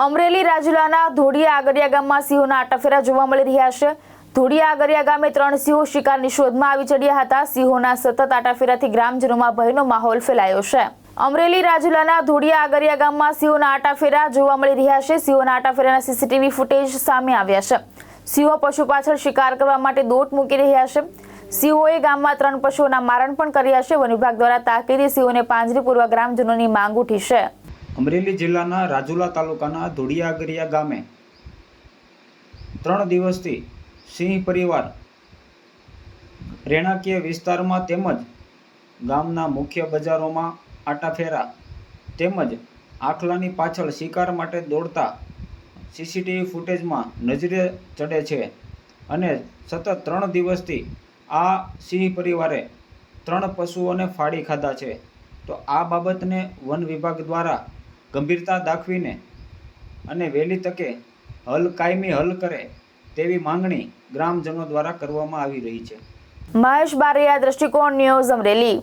અમરેલી રાજુલાના ધોડિયા આગરિયા ગામમાં સિંહોના આટાફેરા જોવા મળી રહ્યા છે। ધોડિયા આગરિયા ગામે 3 સિંહો શિકારની શોધમાં આવી ચડ્યા હતા। સિંહોના સતત આટાફેરાથી ગ્રામજનોમાં ભયનો માહોલ ફેલાયો છે। અમરેલી રાજુલાના ધોડિયા આગરિયા ગામમાં સિંહોના આટાફેરા જોવા મળી રહ્યા છે। સિંહોના આટાફેરાના સીસીટીવી ફૂટેજ સામે આવ્યા છે। સિંહો પશુ પાછળ શિકાર કરવા માટે દોટ મૂકી રહ્યા છે। સિંહોએ ગામમાં 3 પશુઓના મારણ પણ કર્યા છે। વન વિભાગ દ્વારા તાકીદે સિંહોને પાંજરે પૂરવા ગ્રામજનોની માંગ ઉઠી છે। અમરેલી જિલ્લાના રાજુલા તાલુકાના ધોડિયા આગરિયા ગામે 3 દિવસથી સિંહ પરિવાર રહેણાંકીય વિસ્તારમાં તેમજ ગામના મુખ્ય બજારોમાં આટાફેરા તેમજ આખલાની પાછળ શિકાર માટે દોડતા સીસીટીવી ફૂટેજમાં નજરે ચડે છે અને સતત 3 દિવસથી આ સિંહ પરિવારે 3 પશુઓને ફાડી ખાધા છે। તો આ બાબતને વન વિભાગ દ્વારા ગંભીરતા દાખવીને અને વહેલી તકે કાયમી હલ કરે તેવી માંગણી ગ્રામજનો દ્વારા કરવામાં આવી રહી છે। મહેશ બારૈયા, દ્રષ્ટિકોણ ન્યૂઝ, અમરેલી।